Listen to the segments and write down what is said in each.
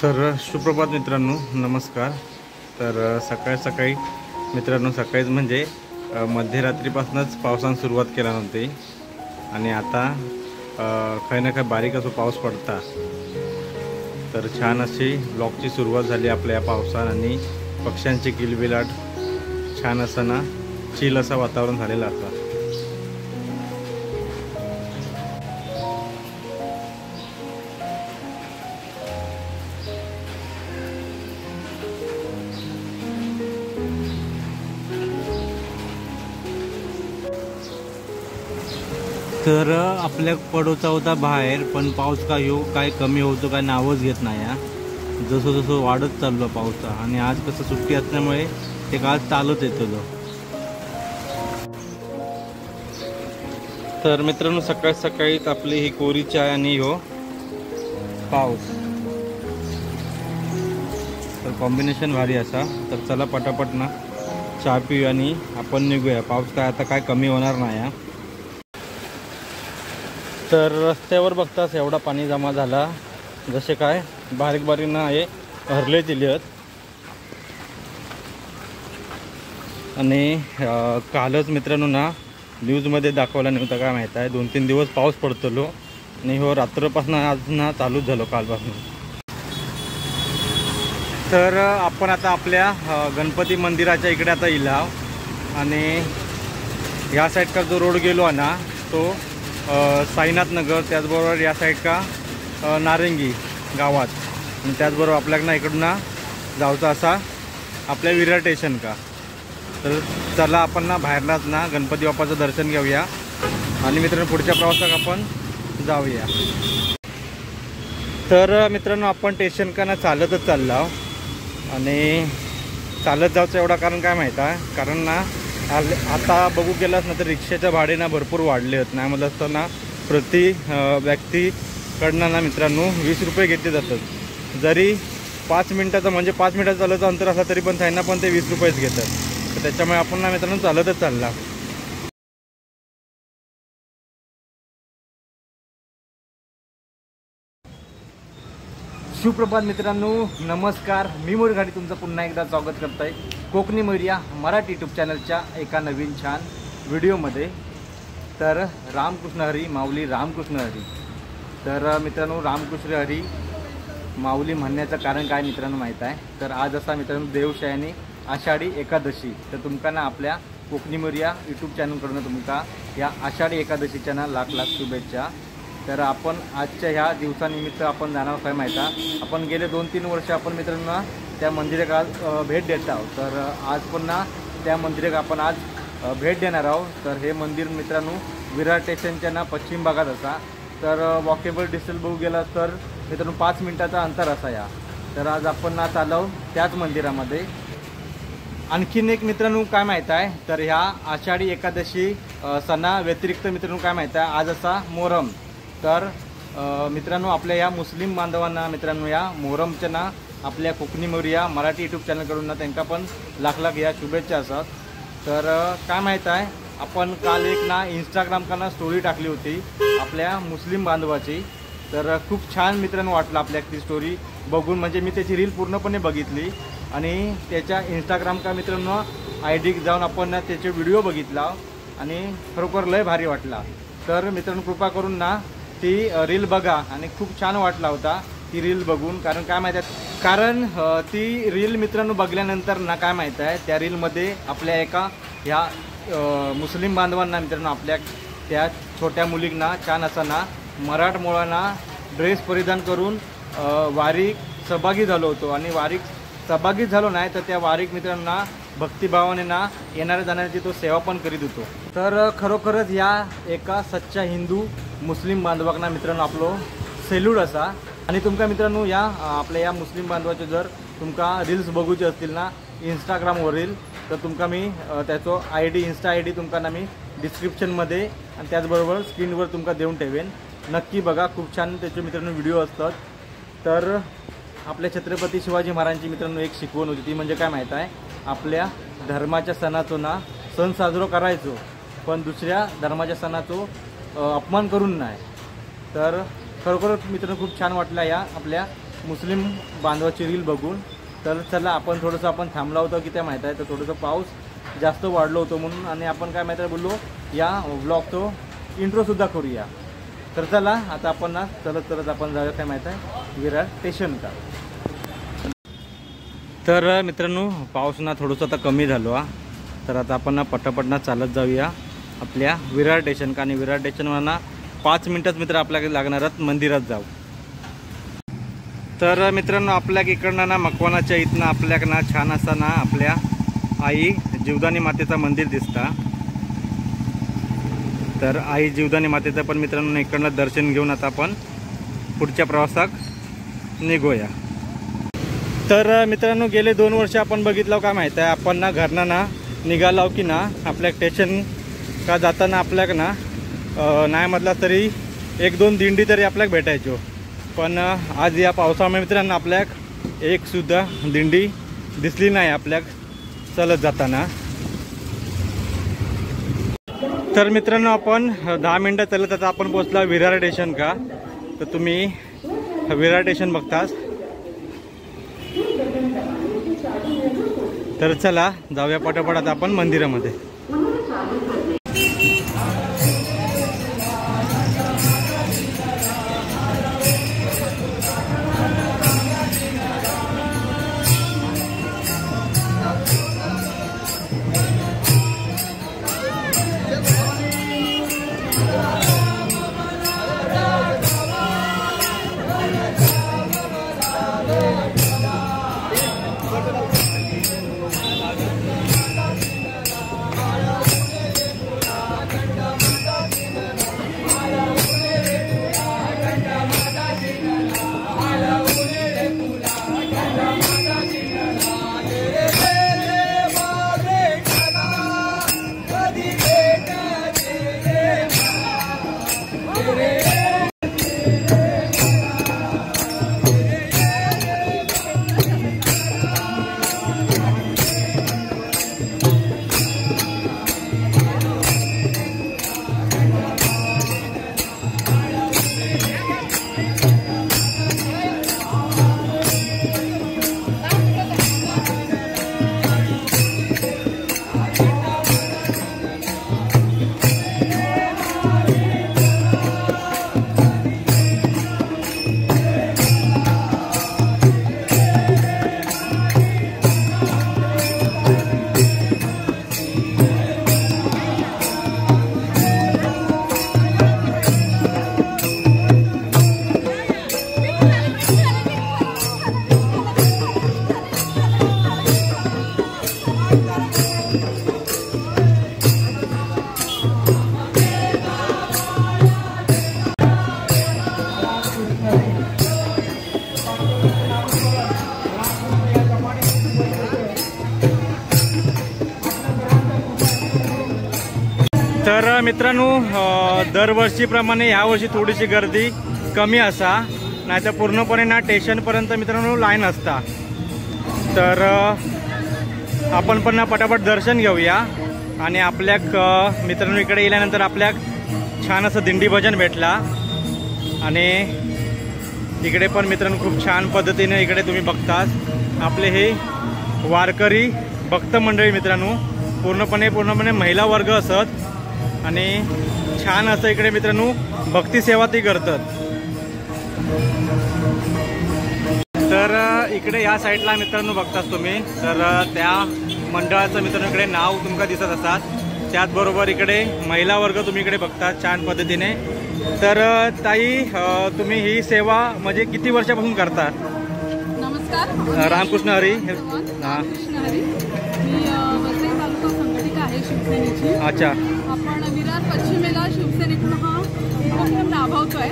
तर सुप्रभात मित्रांनो, नमस्कार। तर सकाळी सकाळी मित्रांनो, सकाळीच म्हणजे मध्यरात्रीपासूनच पावसाने सुरुवात केला नव्हती आणि आता काही ना काही बारीक असो पाऊस पडता। तर छान अशी ब्लॉगची सुरुवात झाली आपल्या पावसाने आणि पक्ष्यांची किलबिलाट, छान असं ना चिल असं वातावरण झालेलं असं। तर आपल्या पडोचा होता बाहेर, पण पाऊस काय कमी होतो काय नावच घेत नाही। जसं जसं वाढत चाललो पाऊस, आणि आज कसं सुट्टी असल्यामुळे ते काल चालत येतो। तर मित्रांनो, सकाळी सकाळीच आपली ही कोरी चाय आणि हो पाऊस, तर कॉम्बिनेशन भारी असा। तर चला पटापट ना चहा पिऊ आणि आपण निघूया। पाऊस काय आता काय कमी होणार नाही। तर रस्त्यावर बघताच एवढा पाणी जमा झाला, जसे काय बारीक बारीक ना हे हरले दिलेत। आणि कालच मित्रांनो ना न्यूजमध्ये दाखवला नव्हता, काय माहीत आहे 2-3 दिवस पाऊस पडतलो आणि हो रात्रपासून आज ना चालूच झालो कालपासून। तर आपण आता आपल्या गणपती मंदिराच्या इकडे आता इलाव, आणि या साईड का जो रोड गेलो आहे ना तो साईनाथ नगर, त्याचबरोबर या साईड का नारंगी गावात, आणि त्याचबरोबर आपल्याकडनं इकडून ना जाऊचा असा आपल्या विरार स्टेशन का। तर चला आपण ना बाहेरलाच ना गणपती बाप्पाचं दर्शन घेऊया आणि मित्रांनो पुढच्या प्रवासात आपण जाऊया। तर मित्रांनो, आपण स्टेशन का ना चालतच चाललो, आणि चालत जायचं एवढा कारण काय माहीत आहे, कारण ना आता बघू गेलास ना तर रिक्षाच्या भाडे ना भरपूर वाढले आहेत। नाही म्हणलं असतं ना प्रति व्यक्तीकडनं ना मित्रांनो 20 रुपये घेतले जातात। जरी 5 मिनटाचं म्हणजे 5 मिनटाचं चालतं अंतर असलं तरी पण त्यांना पण ते 20 रुपयेच घेतात। तर त्याच्यामुळे आपण ना मित्रांनो चालतच चालला। सुप्रभात मित्रांनो, नमस्कार। मी मयूर घाडी तुमचं पुन्हा एकदा स्वागत करत आहे कोकणी मयूरिया मराठी यूट्यूब चॅनलच्या एका नवीन छान व्हिडिओमध्ये। तर रामकृष्ण हरी माऊली, रामकृष्ण हरी। तर मित्रांनो, रामकृष्ण हरी माऊली म्हणण्याचं कारण काय मित्रांनो माहीत आहे, तर आज असा मित्रांनो देवशयनी आषाढी एकादशी। तर तुमका ना आपल्या कोकणी मयूरिया यूट्यूब चॅनलकडून तुमका या आषाढी एकादशीच्या ना लाख लाख शुभेच्छा। तर आपण आजच्या ह्या दिवसानिमित्त आपण जाणार काय माहीत आहे, आपण गेले 2-3 वर्ष आपण मित्रांनो त्या मंदिराला भेट देत आहोत। तर आज पुन्हा त्या मंदिराला आपण आज भेट देणार आहोत। तर हे मंदिर मित्रांनो विरार स्टेशनच्या ना पश्चिम भागात असा। तर वॉकेबल डिस्टन्स बघू गेला तर मित्रांनो 5 मिनिटाचा अंतर असा या। तर आज आपण ना चाललो त्याच मंदिरामध्ये। आणखीन एक मित्रांनो काय माहीत आहे, तर ह्या आषाढी एकादशी सणा व्यतिरिक्त मित्रांनो काय माहीत आहे, आज असा मोहरम। तर मित्रांनो आपल्या या मुस्लिम बांधवांना मित्रांनो या मोहरमच्या ना आपल्या कोकणी मयूरिया मराठी यूट्यूब चॅनलकडून ना त्यांना पण लाख लाख या शुभेच्छा असतात। तर काय माहीत आहे, आपण काल एक ना इंस्टाग्राम का ना स्टोरी टाकली होती आपल्या मुस्लिम बांधवाची। तर खूप छान मित्रांनो वाटलं आपल्या ती स्टोरी बघून, म्हणजे मी त्याची रील पूर्णपणे बघितली आणि त्याच्या इंस्टाग्राम का मित्रांनो ID जाऊन आपण ना त्याचे व्हिडिओ बघितला आणि खरोखर लय भारी वाटला। तर मित्रांनो कृपा करून ना ती रील बघा, आणि खूप छान वाटला होता ती रील बघून। कारण काय माहीत आहे, कारण ती रील मित्रांनो बघल्यानंतर ना काय माहीत आहे, त्या रीलमध्ये आपल्या एका ह्या मुस्लिम बांधवांना मित्रांनो आपल्या त्या छोट्या मुलींना छान असा ना मराठमोळांना ड्रेस परिधान करून वारीक सहभागी झालो होतो, आणि वारीक सहभागी झालो नाही तर त्या वारीक मित्रांना भक्तिभावाने ना येणाऱ्या जाणाऱ्याची तो सेवा पण करीत होतो। तर खरोखरच या एका सच्चा हिंदू मुस्लिम बांधवांना मित्रांनो आपलो सेल्यूट असा। आणि तुमका मित्रांनो या आपल्या या मुस्लिम बांधवाचे जर तुमका रील्स बघूचे असतील ना इंस्टाग्रामवरील, तर तुमका मी त्याचो इंस्टा ID तुमका ना मी डिस्क्रिप्शनमध्ये आणि त्याचबरोबर स्क्रीनवर तुमका देऊन ठेवेन। नक्की बघा, खूप छान त्याचे मित्रांनो व्हिडिओ असतात। तर आपल्या छत्रपती शिवाजी महाराजांची मित्रांनो एक शिकवण होती, ती म्हणजे काय माहीत आहे, आपल्या धर्माच्या सणाचो ना सण साजरा करायचो, पण दुसऱ्या धर्माच्या सणाचो अपमान करून नाही। तर खरोखर मित्रांनो खूप छान वाटला या आपल्या मुस्लिम बांधवाची रील बघून. तर चला आपण थोडंसं आपण थांबला होतो की त्या माहीत आहे, तर थोडंसं पाऊस जास्त वाढलो होतो म्हणून, आणि आपण काय माहीत आहे बोललो या व्लॉग तो इंट्रोसुद्धा करूया. तर चला आता आपण ना चलत आपण जाऊया काय माहीत आहे विरार स्टेशन का. तर मित्रांनो पाऊस ना थोडंसं आता कमी झालो हा. तर आता आपण ना पटापट चालत जाऊया आपल्या विरार स्टेशन का. आणि विरार स्टेशनवर ना 5 मिनटात मित्र आपल्याकडे लागणारच मंदिरात जाऊ. तर मित्रांनो आपल्या इकडनं ना मकवानाच्या इथनं आपल्याक ना छान असा ना आपल्या आई जीवदानी मातेचं मंदिर दिसता. तर आई जीवदानी मातेचं पण मित्रांनो इकडनं दर्शन घेऊन आता आपण पुढच्या प्रवासात निघूया. तर मित्रांनो गेले 2 वर्ष आपण बघितलं काय माहीत आहे, आपण ना घरनं ना निघालो की ना आपल्या स्टेशन का जाताना आपल्याक ना नाही म्हटलं तरी 1-2 दिंडी तरी आपल्याक भेटायचो. पण आज या पावसामुळे मित्रांनो आपल्याक एकसुद्धा दिंडी दिसली नाही आपल्याक चलत जाताना. तर मित्रांनो आपण 10 मिनटं चलत आता आपण पोहोचला विरार स्टेशन का. तर तुम्ही विरार स्टेशन बघतास. तर चला जाऊया पटापट आता आपण मंदिरामध्ये. तर मित्रांनो दरवर्षीप्रमाणे यावर्षी थोडीशी गर्दी कमी असा, नाहीतर पूर्णपणे ना स्टेशनपर्यंत मित्रांनो लाईन असता. तर आपण पण ना पटापट दर्शन घेऊया. आणि आपल्या मित्रांनो इकडे गेल्यानंतर आपल्या छान असं दिंडी भजन भेटला. आणि इकडे पण मित्रांनो खूप छान पद्धतीने इकडे तुम्ही बघताच आपले हे वारकरी भक्त मंडळी मित्रांनो पूर्णपणे महिला वर्ग असत. आणि छान असं इकडे मित्रांनो भक्ती सेवा ती करतात. तर इकडे या साईडला मित्रांनो बघताच तुम्ही, तर त्या मंडळाचं मित्रांनो इकडे नाव तुमका दिसत असतात. त्याचबरोबर इकडे महिला वर्ग तुम्ही इकडे बघतात छान पद्धतीने. तर ताई तुम्ही ही सेवा म्हणजे किती वर्षापासून करता? नमस्कार, रामकृष्ण हरी. हां, मी वसई तालुका संघटित आहे शिवसेनेची. अच्छा. आपण विरार पश्चिमेला शिवसेनेकडून हा उपक्रम राबवतोय.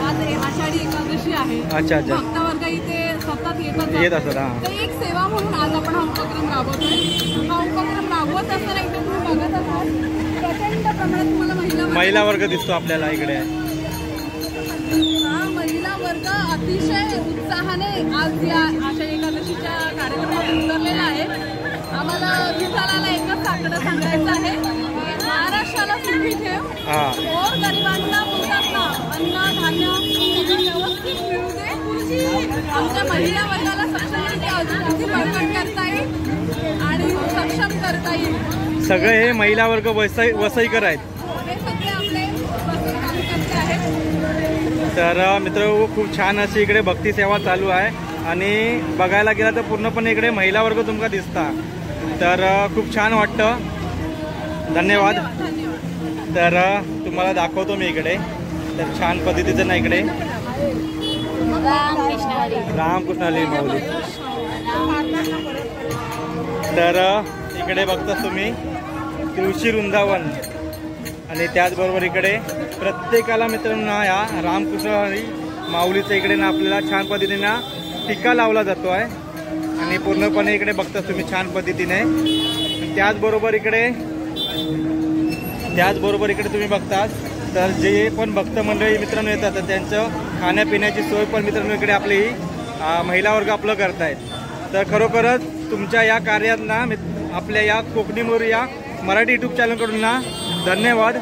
आज आषाढी एकादशी आहे. अच्छा. भक्तवर्ग इथे सतत येत असतात. तर एक सेवा म्हणून आज आपण हा उपक्रम राबवतोय. हा उपक्रम राबवत असताना इथे तुम्ही बघत आहात प्रचंड प्रमाणात तुम्हाला महिला वर्ग दिसतो आपल्याला इकडे. हा महिला वर्ग अतिशय उत्साहाने आज या आषाढी एकादशीच्या कार्यक्रमात उतरलेला आहे. आम्हाला विठ्ठलाला एकच सांगायचं आहे, महाराष्ट्राला सुखी ठेव. गोर गरिबांना बोलतात ना, अन्न धान्य व्यवस्थित मिळू दे. आमच्या महिला वर्गाला सक्षमीकरण अजून किती बळकट करता येईल आणि सक्षम करता येईल. सगळे हे महिला वर्ग वसईकर आहेत. हे सगळे आपले कार्यकर्ते आहेत. तर मित्र खूप छान अशी इकडे भक्ती सेवा चालू आहे आणि बघायला गेला तर पूर्णपणे इकडे महिला वर्ग तुमका दिसता. तर खूप छान वाटतं. धन्यवाद. तर तुम्हाला दाखवतो मी इकडे. तर छान पद्धतीचं ना इकडे रामकृष्ण हरी माऊली. तर इकडे बघता तुम्ही तुळशी वृंदावन आणि त्याचबरोबर इकडे प्रत्येकाला मित्रांनो या रामकृष्ण हरी माऊलीचं इकडे ना आपल्याला छान पद्धतीने टीका लावला जातो आहे आणि पूर्णपणे इकडे बघता तुम्ही छान पद्धतीने. त्याचबरोबर इकडे तुम्ही बघताच तर जे पण भक्त मंडळी मित्रांनो येतात तर त्यांचं खाण्यापिण्याची सोय पण मित्रांनो इकडे आपली महिला वर्ग आपलं करतायत. तर खरोखरच तुमच्या या कार्यात ना आपल्या या कोकणी मोरया मराठी यूट्यूब चॅनलकडून ना धन्यवाद.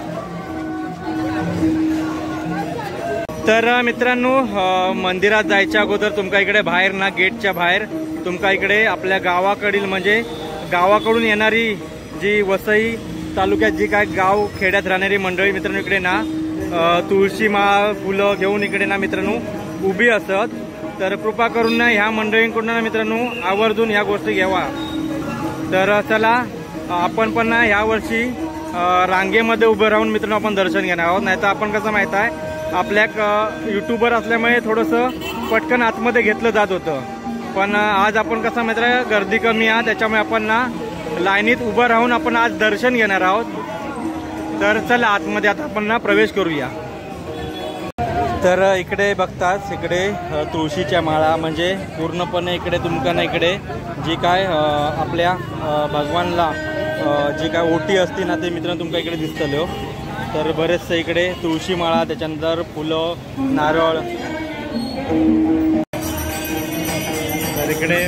तर मित्रांनो मंदिरात जायच्या अगोदर तुमका इकडे बाहेर ना गेटच्या बाहेर तुमका इकडे आपल्या गावाकडील म्हणजे गावाकडून येणारी जी वसई तालुक्यात जी काय गाव खेड्यात राहणारी मंडळी मित्रांनो इकडे ना तुळशी माळ फुलं घेऊन इकडे ना मित्रांनो उभी असत. तर कृपा करून ना ह्या मंडळींकडून ना मित्रांनो आवर्जून ह्या गोष्टी घ्यावा. तर चला आपण पण ना ह्या वर्षी रांगेमध्ये उभं राहून मित्रांनो आपण दर्शन घेणार आहोत. नाही तर आपण कसं माहित आहे आपल्या युट्यूबर असल्यामुळे थोडंसं पटकन आतमध्ये घेतलं जात होतं. पण आज आपण कसं माहित आहे गर्दी कमी आहे त्याच्यामुळे आपण ना लाईनीत उभं राहून आपण आज दर्शन घेणार आहोत. तर चला आतमध्ये आता आपण ना प्रवेश करूया. तर इकडे बघताच इकडे तुळशीच्या माळा म्हणजे पूर्णपणे इकडे तुमका ना इकडे जी काय आपल्या भगवानला जी काय ओटी असते ना ते मित्रांनो तुमका इकडे दिसतलो. तर बरेचसे इकडे तुळशी माळा त्याच्यानंतर फुलं नारळ. तर इकडे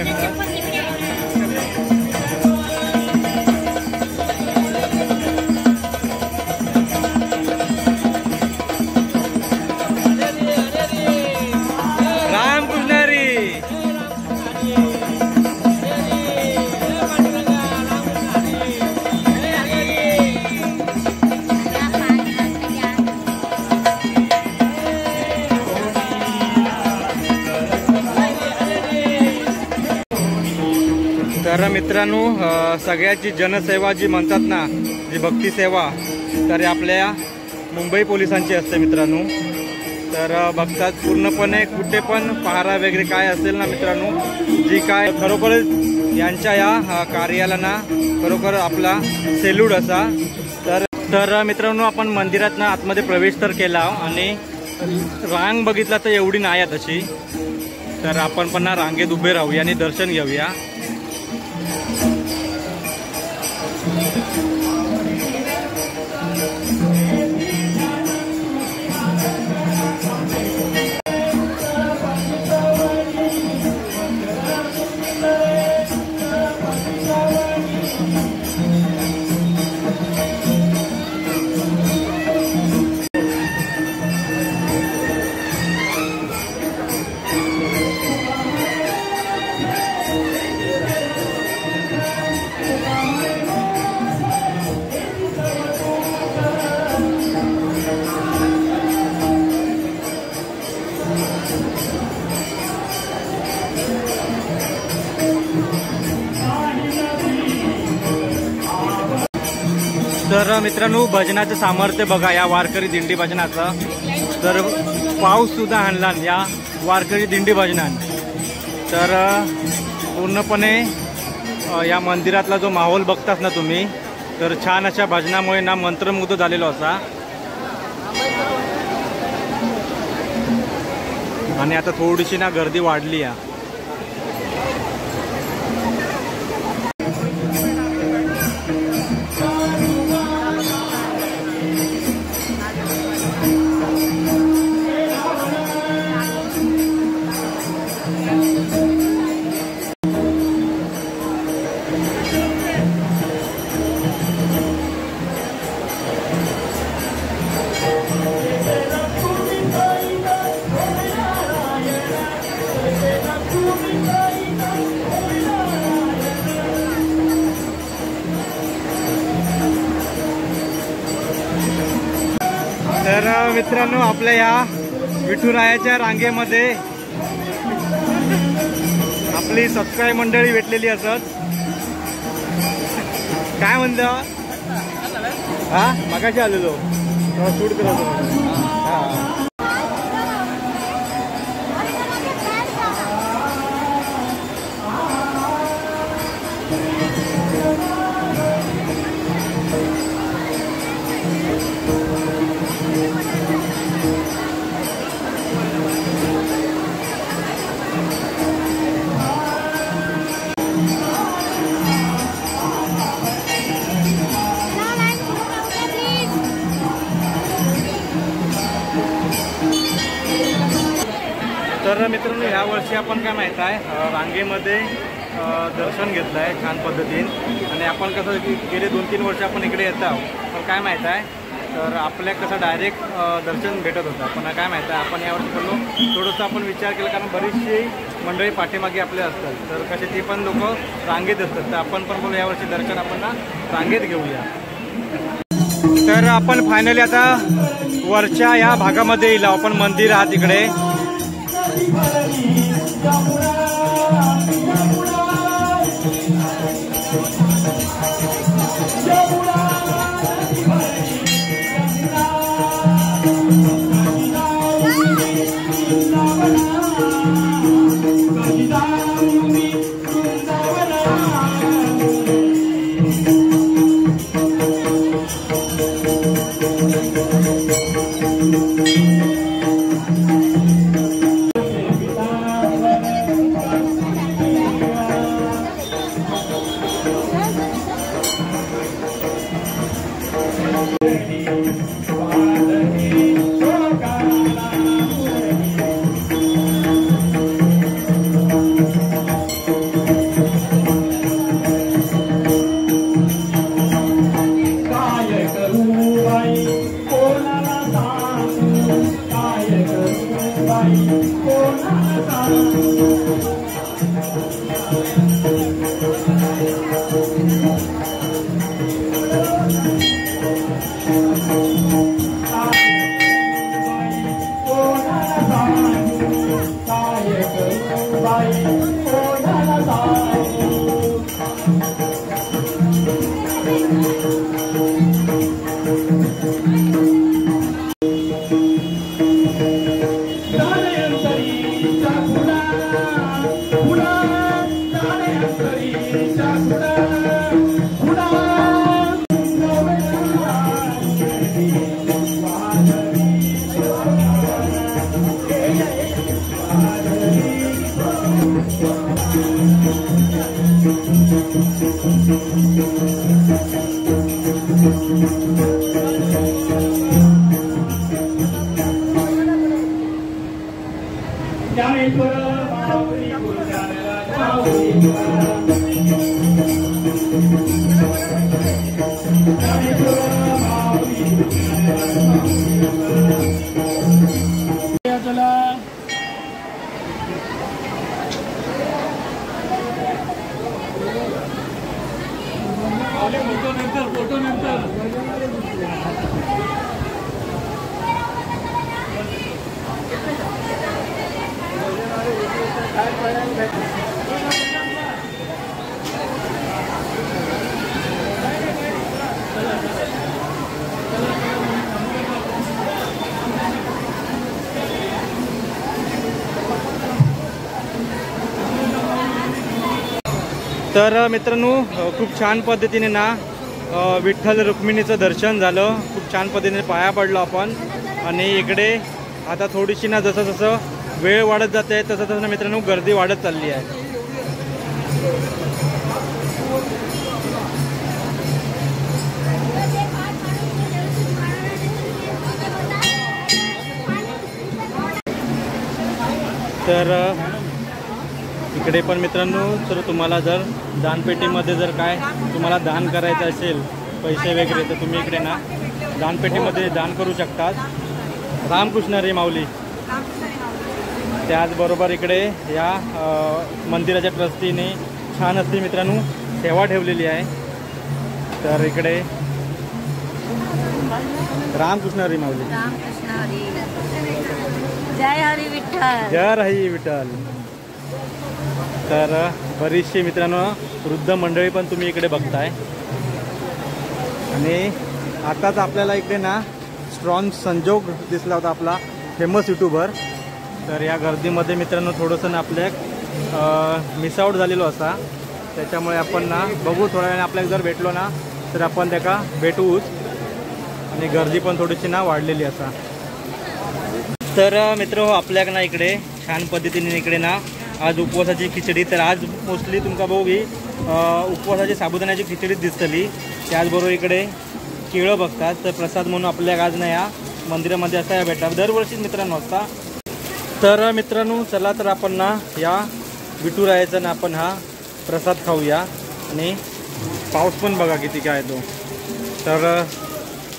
तर मित्रांनो सगळ्याची जनसेवा जी म्हणतात ना जी भक्ती सेवा तर आपल्या मुंबई पोलिसांची असते मित्रांनो. तर बघतात पूर्णपणे कुठे पण पहारा वगैरे काय असेल ना मित्रांनो जी काय खरोखरच यांच्या या कार्याला ना खरोखर आपला सेल्यूट असा. तर मित्रांनो आपण मंदिरात ना आतमध्ये प्रवेश तर केला आणि रांग बघितला तर एवढी नाही आहे तशी. तर आपण पण ना रांगेत उभे राहूया आणि दर्शन घेऊया. तर मित्रांनो भजनाचं सामर्थ्य बघा या वारकरी दिंडी भजनाचं. तर पाऊस सुद्धा आणला या वारकरी दिंडी भजनात. तर पूर्णपणे या मंदिरातला जो माहोल बघताच ना तुम्ही तर छान अशा भजनामुळे ना मंत्रमुग्ध झालेलो असा. आणि आता थोडीशी ना गर्दी वाढली आहे. तर मित्रांनो, आपल्या या विठुरायाच्या रांगेमध्ये आपली सबस्क्राईब मंडळी भेटलेली असत. काय म्हणता? हा, मगाशी आलेलो शूट करत होतो. हा, तर मित्रांनो, ह्या वर्षी आपण काय माहीत आहे, रांगेमध्ये दर्शन घेतलं आहे छान पद्धतीने. आणि आपण कसं गेले 2-3 वर्ष आपण इकडे येत आहोत, पण काय माहीत आहे, तर आपल्या कसं डायरेक्ट दर्शन भेटत होतं. पण काय माहीत आहे, आपण यावर्षी बोललो थोडंसं आपण विचार केला, कारण बरीचशी मंडळी पाठीमागे आपले असतात, तर कसे ते पण लोक रांगेत असतात. तर आपण पण बोलू यावर्षी दर्शन आपण ना रांगेत घेऊया. तर आपण फायनली आता वरच्या या भागामध्ये येईल. आपण मंदिर आहात इकडे. तर मित्रांनो, खूप छान पद्धतीने ना विठ्ठल रुक्मिणीचं दर्शन झालं. खूप छान पद्धतीने पाया पडलो आपण. आणि इकडे आता थोडीशी ना जसं जसं वेळ वाढत जाते तसं तसं ना मित्रांनो गर्दी वाढत चालली आहे. तर इकडे पण मित्रांनो, तर तुम्हाला जर दानपेटीमध्ये जर काय तुम्हाला दान करायचं असेल पैसे वगैरे, तर तुम्ही इकडे ना दानपेटीमध्ये दान करू शकतात. रामकृष्ण रे माऊली. त्याचबरोबर इकडे या मंदिराच्या ट्रस्टीने छान अशी मित्रांनो सेवा ठेवलेली आहे. तर इकडे रामकृष्ण हरी माऊली. रामकृष्ण हरी. जय हरी विठ्ठल. जय हरी विठ्ठल. तर बरीचशी मित्रांनो वृद्ध मंडळी पण तुम्ही इकडे बघताय. आणि आताच आपल्याला इकडे ना स्ट्रॉंग संजोग दिसला होता, आपला फेमस यूट्यूबर. तर या गर्दीमध्ये मित्रांनो थोडंसं ना आपल्या मिसआउट झालेलो असा, त्याच्यामुळे आपण ना बघू थोड्या वेळाने आपल्याला जर भेटलो ना तर आपण त्याका भेटूच. आणि गर्दी पण थोडीशी ना वाढलेली असा. तर मित्र हो आपल्याक ना इकडे छान पद्धतीने इकडे ना आज उपवासाची खिचडी. तर आज मोस्टली तुमका भाऊ ही उपवासाची साबुदाण्याची खिचडी दिसतली. त्याचबरोबर इकडे केळं बघतात. तर प्रसाद म्हणून आपल्याक आज ना या मंदिरामध्ये असा भेटतात दरवर्षी मित्रांनो असता. तर मित्रांनो चला तर आपण ना या विठुरायाचा ना आपण हा प्रसाद खाऊया. आणि पाऊस पण बघा किती काय तो. तर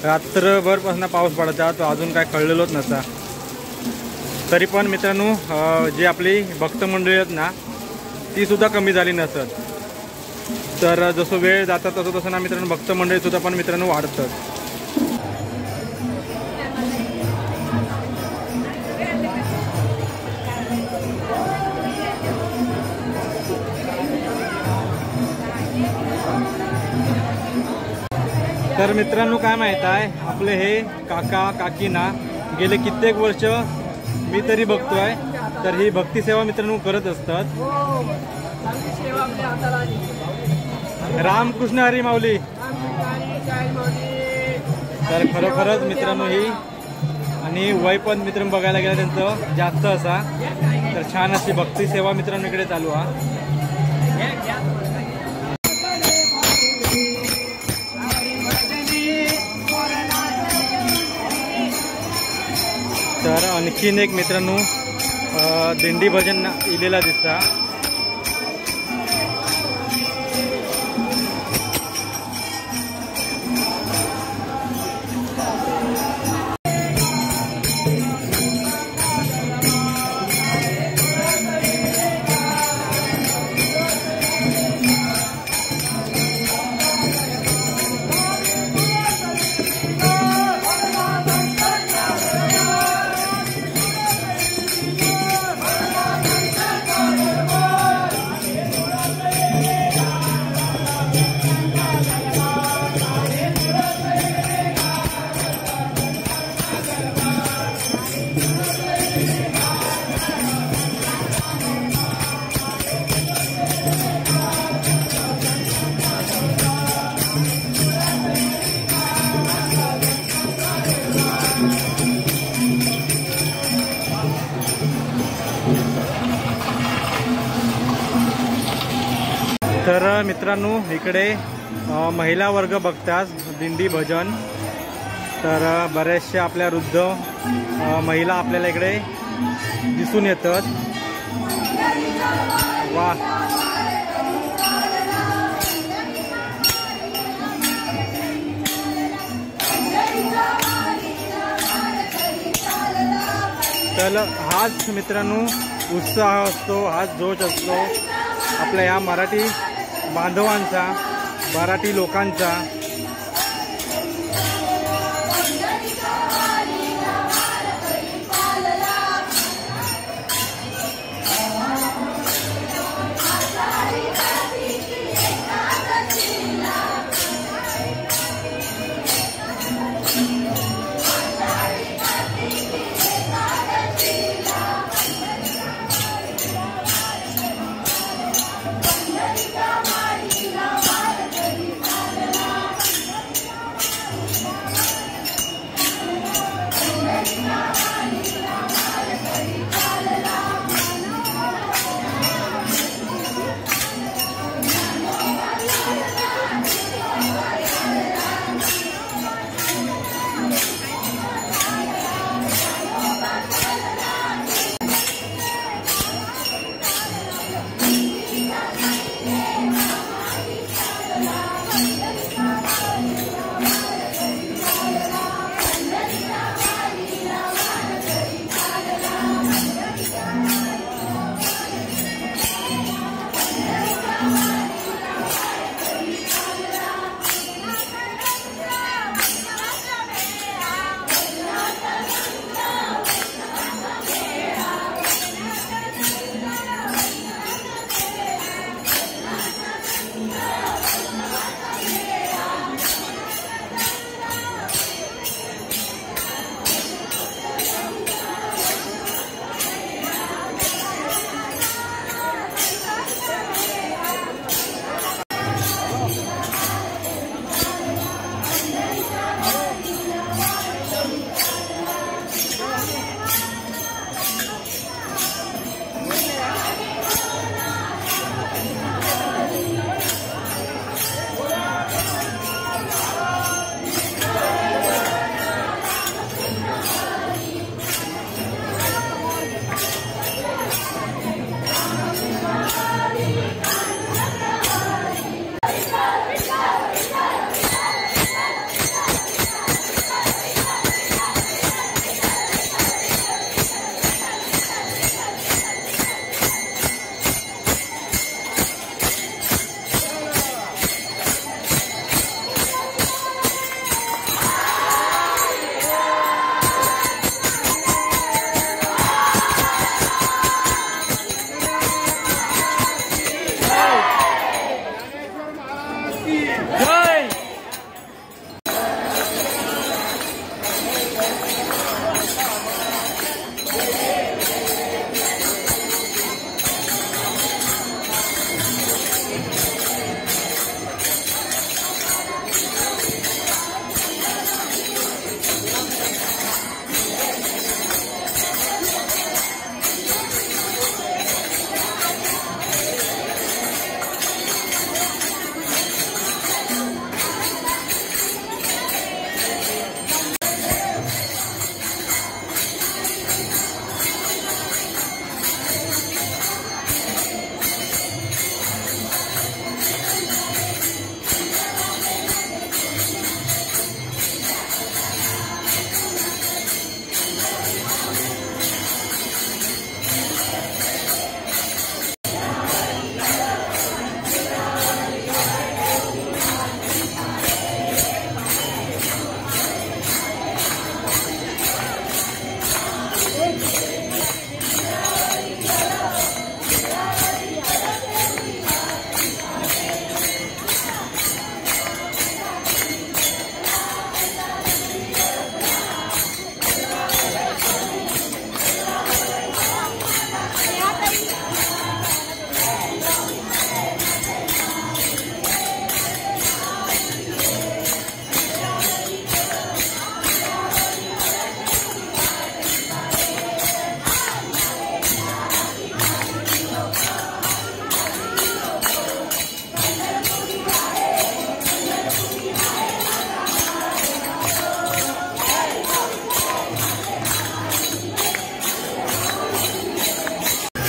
रात्रभरपासून पाऊस पडता तो अजून काय कळलेलोच नसा. तरी पण मित्रांनो जी आपली भक्त मंडळी आहेत ना ती सुद्धा कमी झाली नसत. तर जसं वेळ जातात तसं तसं ना मित्रांनो भक्त मंडळी सुद्धा पण मित्रांनो वाढतात. तर मित्रांनो काय माहीत आहे आपले हे काका काकी ना गेले कित्येक वर्ष मी तरी बघतोय तर ही भक्ती सेवा मित्रांनो करत असतात. रामकृष्ण हरी माऊली. तर खरोखरच मित्रांनो ही आणि वय पण मित्रांनो बघायला गेलं त्यांचं जास्त असा. तर छान अशी भक्ती सेवा मित्रांनो इकडे चालू आहे. तर आणखीन एक मित्रांनो दिंडी भजन इलेला दिसता. तर मित्रांनो इकडे महिला वर्ग बघतात दिंडी भजन. तर बऱ्याचशा आपल्या वृद्ध महिला आपल्याला इकडे दिसून येतात. वा. तर हाच मित्रांनो उत्साह असतो, हाच जोश असतो आपल्या या मराठी बांधवांचा, मराठी लोकांचा.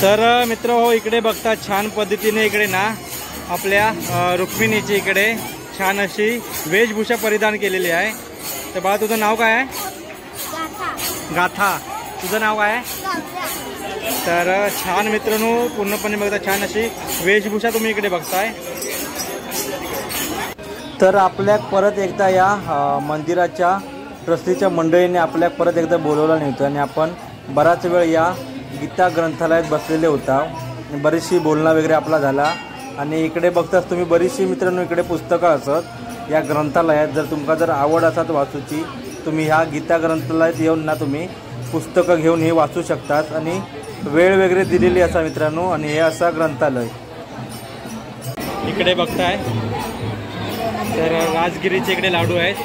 तर मित्र हो, इकडे बघता छान पद्धतीने इकडे ना आपल्या रुक्मिणीची इकडे छान अशी वेशभूषा परिधान केलेली आहे. तर बाळा तुझं नाव काय आहे? गाथा. तुझं नाव काय आहे? तर छान मित्रांनो पूर्णपणे बघता छान अशी वेशभूषा तुम्ही इकडे बघताय. तर आपल्या परत एकदा या मंदिराच्या ट्रस्टीच्या मंडळीने आपल्या परत एकदा बोलवलं नव्हतं आणि आपण बराच वेळ या गीता ग्रंथालयात बसलेले होता. बरीचशी बोलणं वगैरे आपला झाला आणि इकडे बघताच तुम्ही बरीचशी मित्रांनो इकडे पुस्तकं असत या ग्रंथालयात. जर तुमका जर आवड असत वाचूची तुम्ही ह्या गीता ग्रंथालयात येऊन ना तुम्ही पुस्तकं घेऊन हे वाचू शकतात आणि वेळ वगैरे दिलेली असा मित्रांनो. आणि हे असा ग्रंथालय इकडे बघताय. तर राजगिरीचे इकडे लाडू आहेत.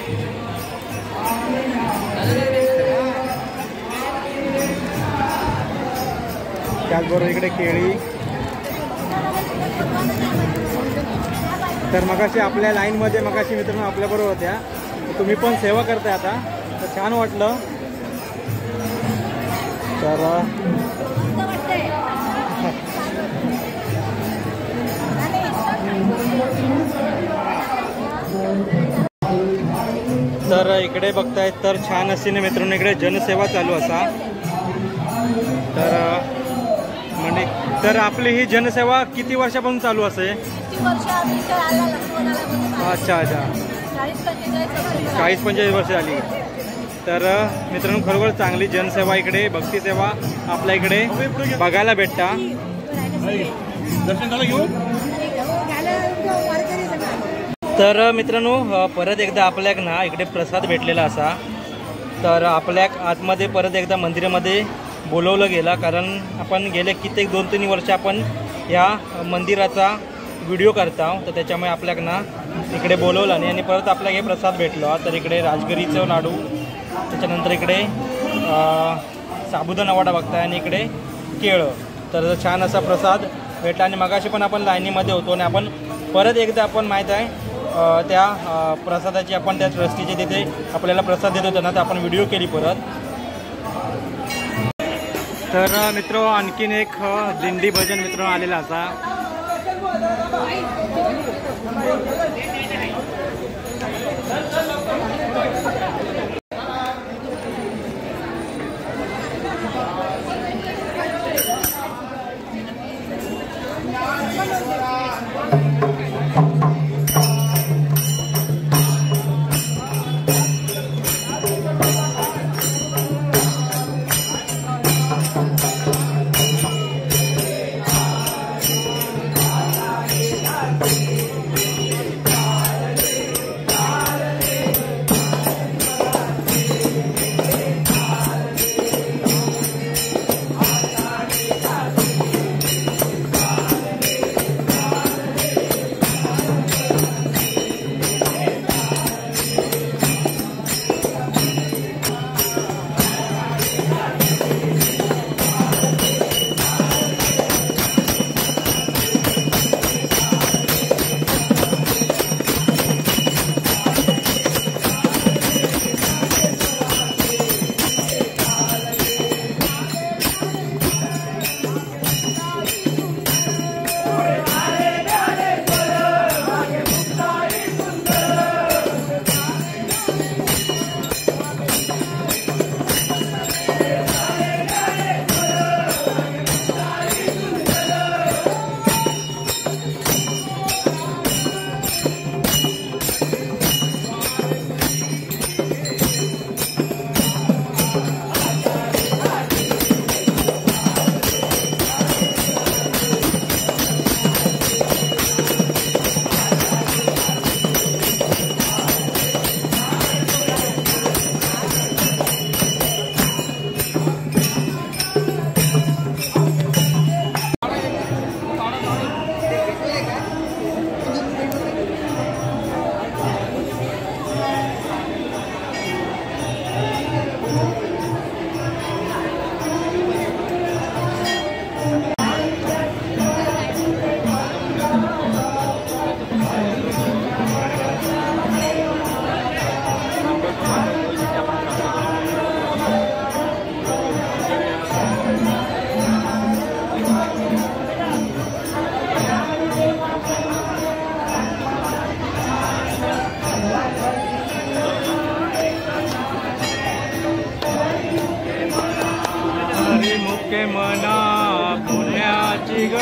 त्याचबरोबर इकडे केळी. तर मगाशी आपल्या लाईनमध्ये मगाशी मित्रांनो आपल्याबरोबर होत्या. तुम्ही पण सेवा करताय आता तर छान वाटलं. तर इकडे बघतायत तर छान अशी ना मित्रांनो इकडे जनसेवा चालू असा. तर म्हणजे तर आपली ही जनसेवा किती वर्षापासून चालू असे? अच्छा अच्छा 40-45 वर्ष झाली. तर मित्रांनो खरोखर चांगली जनसेवा इकडे भक्ती सेवा आपल्या इकडे बघायला भेटता. तर मित्रांनो परत एकदा आपल्याक ना इकडे प्रसाद भेटलेला असा. तर आपल्याक आतमध्ये परत एकदा मंदिरामध्ये बोलवलं गेलं कारण आपण गेले कित्येक 2-3 वर्ष आपण या मंदिराचा व्हिडिओ करता. तर त्याच्यामुळे आपल्याक ना इकडे बोलवलं नाही आणि परत आपल्याला हे प्रसाद भेटलो. तर इकडे राजगिरीचं लाडू, त्याच्यानंतर इकडे साबुदाणा वडा बघताय आणि इकडे केळं. तर छान असा प्रसाद भेटला. आणि मगाशी पण आपण लाईनीमध्ये होतो आणि आपण परत एकदा आपण माहीत आहे त्या प्रसादाची आपण त्या ट्रस्टीचे तिथे आपल्याला प्रसाद देत होता ना तर आपण व्हिडिओ केली परत. तर मित्र आणखीन एक दिंडी भजन मित्र आलेला असा.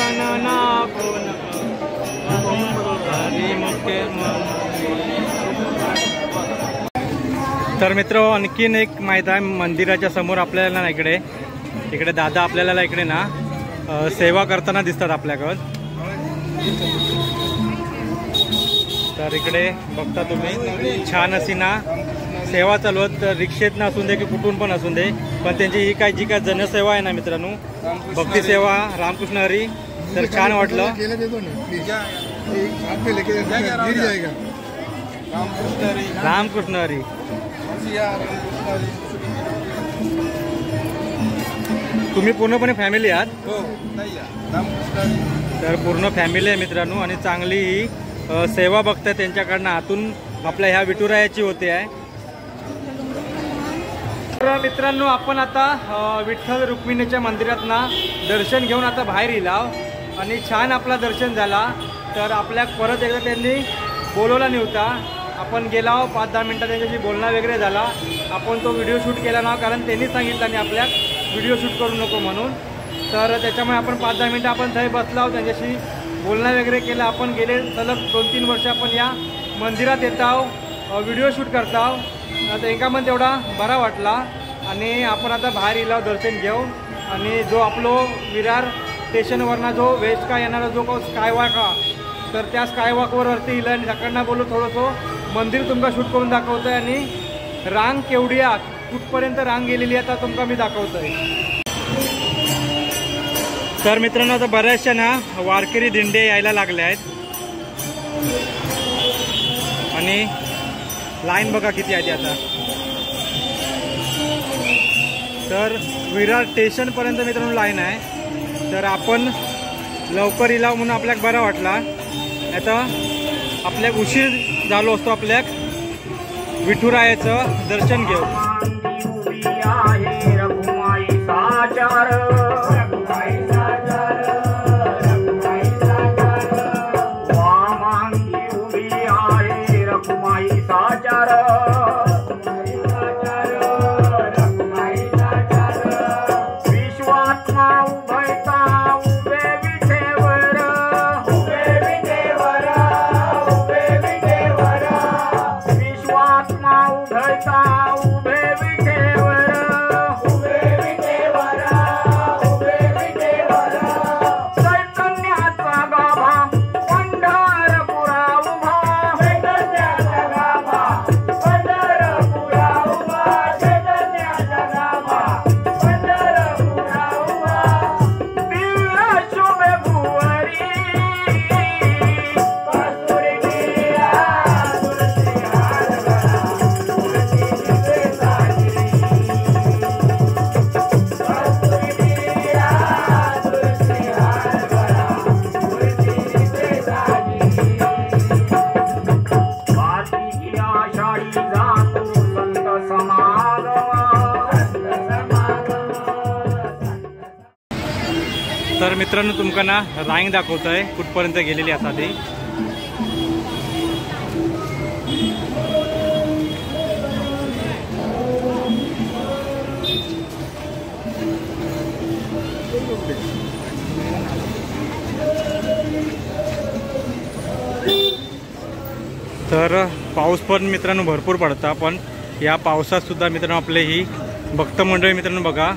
गणना कोण हरी मुखे तर मित्र आणखीन एक माहीत आहे मंदिराच्या समोर आपल्याला ना इकडे दादा आपल्याला इकडे ना सेवा करताना दिसतात आपल्याकडं. तर इकडे बघता तुम्ही छान अशी ना सेवा चालवत रिक्षेत ना असून दे की कुठून पण असून दे पण त्यांची ही काय जी काय जनसेवा आहे ना मित्रांनो भक्ती सेवा रामकृष्ण हरी तर छान वाटलं. रामकृष्ण हरी तुम्ही पूर्णपणे फॅमिली आहात तर पूर्ण फॅमिली आहे मित्रांनो आणि चांगली ही सेवा बघताय त्यांच्याकडनं आतून आपल्या ह्या विठुरायाची होते आहे. तर मित्रांनो आपण आता विठ्ठल रुक्मिणीच्या मंदिरात ना दर्शन घेऊन आता बाहेर येलाव आणि छान आपला दर्शन झाला. तर आपल्या परत एकदा त्यांनी बोलवला नव्हता आपण गेला 5-10 मिनटं त्यांच्याशी बोलणं वगैरे झाला. आपण तो व्हिडिओ शूट केला ना कारण त्यांनी सांगितलं आणि आपल्या व्हिडिओ शूट करू नको म्हणून. तर त्याच्यामुळे आपण 5-10 मिनटं आपण थंय बसलो त्यांच्याशी बोलणं वगैरे केलं. आपण गेले सलग 2-3 वर्ष आपण या मंदिरात येत आहो व्हिडिओ शूट करत आहो. तर एका पण तेवढा बरा वाटला आणि आपण आता बाहेर येलो दर्शन घेऊन आणि जो आपलो विरार स्टेशनवरना जो वेस्ट का येणारा जो स्कायवॉक हा तर त्या स्कायवॉकवर वरती येईल आणि सकाळना बोलू थोडंसं मंदिर तुमका शूट करून दाखवतो आहे आणि रांग केवढी आहे कुठपर्यंत रांग गेलेली आता तुमका मी दाखवतोय. तर मित्रांनो आता बऱ्याचशा ना वारकरी दिंडे यायला लागल्या आहेत आणि लाईन बघा किती आहे आता. तर विरार स्टेशनपर्यंत मित्रांनो लाईन आहे. तर आपण लवकर इलाव म्हणून आपल्याक बरा वाटला आता आपल्याक उशीर झालो असतो आपल्याक विठुरायाचं दर्शन घेऊ. तर मित्रांनो तुमका ना रांग दाखवतोय कुठपर्यंत गेलेली असा ती. तर पाऊस पण मित्रांनो भरपूर पडता पण या पावसात सुद्धा मित्रांनो आपले ही भक्त मंडळी मित्रांनो बघा.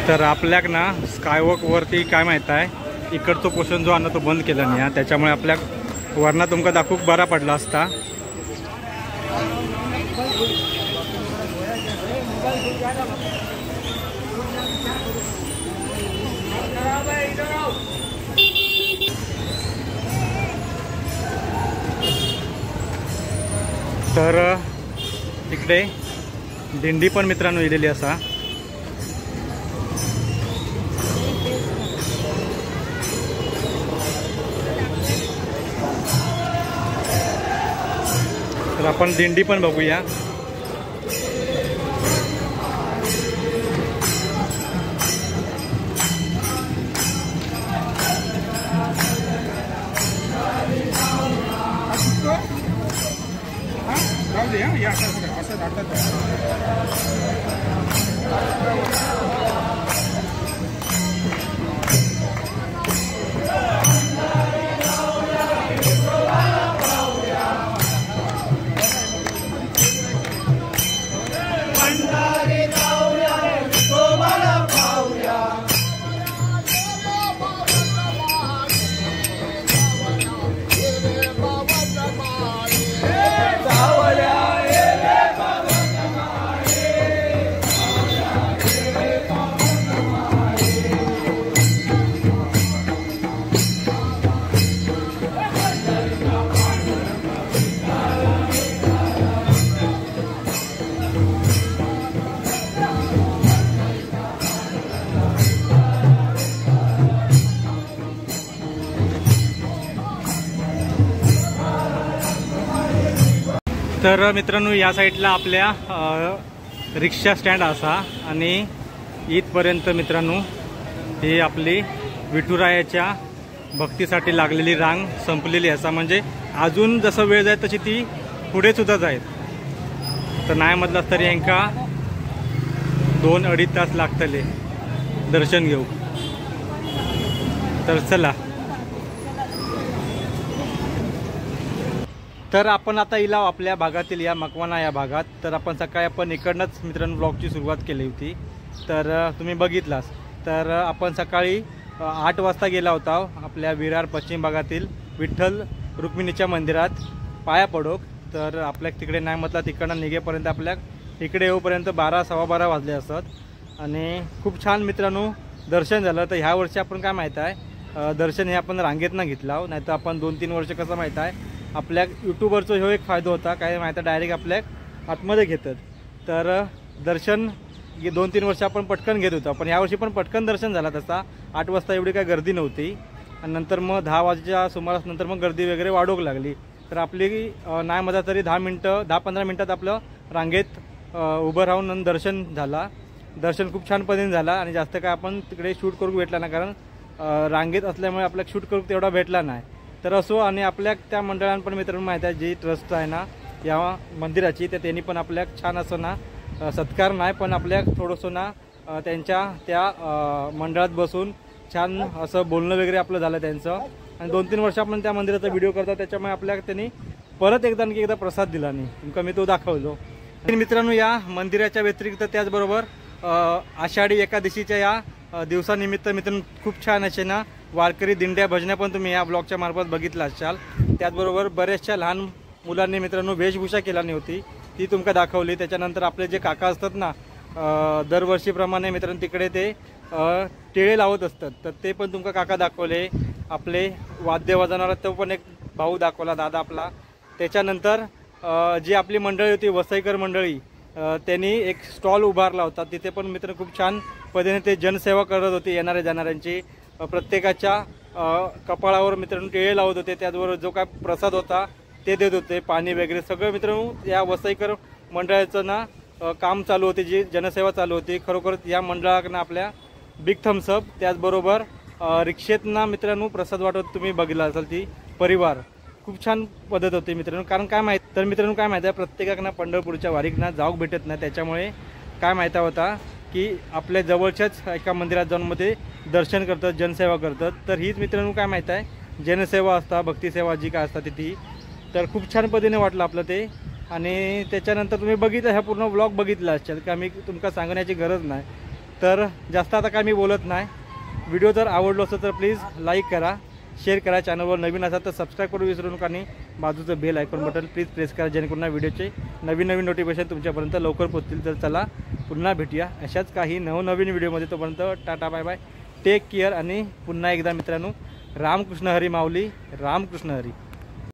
तर आपल्याक ना स्कायवॉक वरती काय माहित आहे इकडचं पोर्शन जो आणा तो बंद केला नाही त्याच्यामुळे आपल्याक वरना तुमका दाखवूक बरा पडला असता. तर इकडे दिंडी पण मित्रांनो येलेली असा. तर आपण दिंडी पण बघूया. तर मित्रांनो या साईडला आपल्या रिक्षा स्टँड असा आणि इथपर्यंत मित्रांनो ही आपली विठुरायाच्या भक्तीसाठी लागलेली रांग संपलेली असा, म्हणजे अजून जसं वेळ जाईल तशी ती पुढे सुद्धा जाईल. तर नाही म्हटलं तरी यांका 2-2.5 तास लागतले दर्शन घेऊ. तर चला. तर आपण आता इलाव आपल्या भागातील या मकवाना या भागात. तर आपण सकाळी आपण इकडनंच मित्रांनो ब्लॉगची सुरुवात केली होती. तर तुम्ही बघितलास. तर आपण सकाळी 8 वाजता गेला होता आपल्या विरार पश्चिम भागातील विठ्ठल रुक्मिणीच्या मंदिरात पाया पडोक. तर आपल्या तिकडे नाही म्हटलं तिकडनं निघेपर्यंत आपल्या इकडे येऊपर्यंत 12-12:15 वाजले असत. आणि खूप छान मित्रांनो दर्शन झालं. तर ह्या वर्षी आपण काय माहीत आहे दर्शन हे आपण रांगेतनं घेतलं, नाही तर आपण 2-3 वर्ष कसं माहीत आहे आपल्या यूट्यूबरचा ह्यो एक फायदा होता, काय माहिती आहे डायरेक्ट आपल्या आतमध्ये घेतात. तर दर्शन 2-3 वर्ष आपण पटकन घेत होतो, पण यावर्षी पण पटकन दर्शन झाला. तसा 8 वाजता एवढी काही गर्दी नव्हती आणि नंतर मग 10 वाजेच्या सुमारास नंतर मग गर्दी वगैरे वाढोक लागली. तर आपली नाही म्हणता तरी 10-15 मिनटात आपलं रांगेत उभं राहून दर्शन झाला. दर्शन खूप छान पद्धतीने झाला आणि जास्त काय आपण तिकडे शूट करू भेटला नाही, कारण रांगेत असल्यामुळे आपल्याला शूट करू तेवढा भेटला नाही. तर असो. आणि आपल्या त्या मंडळांना पण मित्रांनो माहीत आहे जी ट्रस्ट आहे ना या मंदिराची, तर त्यांनी पण आपल्या छान असं ना सत्कार नाही पण आपल्या थोडंसं ना त्यांच्या त्या मंडळात बसून छान असं बोलणं वगैरे आपलं झालं त्यांचं. आणि 2-3 वर्ष आपण त्या मंदिराचा व्हिडिओ करतो, त्याच्यामुळे आपल्याला त्यांनी परत एकदा प्रसाद दिला नाही, तुमका मी तो दाखवलो. आणि मित्रांनो या मंदिराच्या व्यतिरिक्त त्याचबरोबर आषाढी एकादशीच्या या दिवसानिमित्त मित्रांनो खूप छान असे ना वारकरी दिंड्या भजन्या पण तुम्ही या ब्लॉगच्या मार्फत बघितला असाल. त्याचबरोबर बऱ्याचशा लहान मुलांनी मित्रांनो वेशभूषा केली होती, ती तुमका दाखवली. त्याच्यानंतर आपले जे काका असतात ना दरवर्षीप्रमाणे मित्रांनो तिकडे ते टिळे लावत असतात, तर ते पण तुमका काका दाखवले. आपले वाद्य वाजवणारा तो पण एक भाऊ दाखवला दादा आपला. त्याच्यानंतर जी आपली मंडळी होती वसईकर मंडळी, त्यांनी एक स्टॉल उभारला होता, तिथे पण मित्र खूप छान पद्धतीने ते जनसेवा करत होते. येणाऱ्या जाणाऱ्यांची प्रत्येकाच्या कपाळावर मित्रांनो टिळे लावत होते. त्याचबरोबर जो काय प्रसाद होता ते देत होते, पाणी वगैरे सगळं मित्रांनो या वसईकर मंडळाचं ना काम चालू होते, जी जनसेवा चालू होती. खरोखर या मंडळाकडनं आपल्या बिग थम्सअप. त्याचबरोबर रिक्षेतना मित्रांनो प्रसाद वाटत तुम्ही बघितला असाल ती परिवार खूप छान पद्धत होती मित्रांनो. कारण काय माहीत तर मित्रांनो काय माहीत आहे प्रत्येकांना पंढरपूरच्या वारीकना जाऊक भेटत नाही, त्याच्यामुळे काय माहीत होता की आपल्या जवळच्याच एका मंदिरात जाऊन मध्ये दर्शन करतात, जनसेवा करतात. तर हीच मित्रांनो काय माहीत आहे जनसेवा असता भक्तिसेवा जी काय असतात ती. तर खूप छान पद्धतीने वाटलं आपलं ते. आणि त्याच्यानंतर तुम्ही बघितलं ह्या पूर्ण ब्लॉग बघितला असेल का, मी तुमका सांगण्याची गरज नाही. तर जास्त आता काय मी बोलत नाही. व्हिडिओ जर आवडलो असेल तर प्लीज लाईक करा, शेअर करा. चॅनलवर नवीन असाल तर सबस्क्राईब करू विसरू नका आणि बाजूचं bell icon button please press करा, जेणेकरून व्हिडिओचे नवीन नोटिफिकेशन तुमच्यापर्यंत लवकर पोहोचतील. तर चला पुन्हा भेटूया अशाच काही नवनवीन व्हिडिओमध्ये. तोपर्यंत tata bye bye, take care. आणि पुन्हा एकदा मित्रांनो रामकृष्ण हरी माऊली, रामकृष्ण हरी.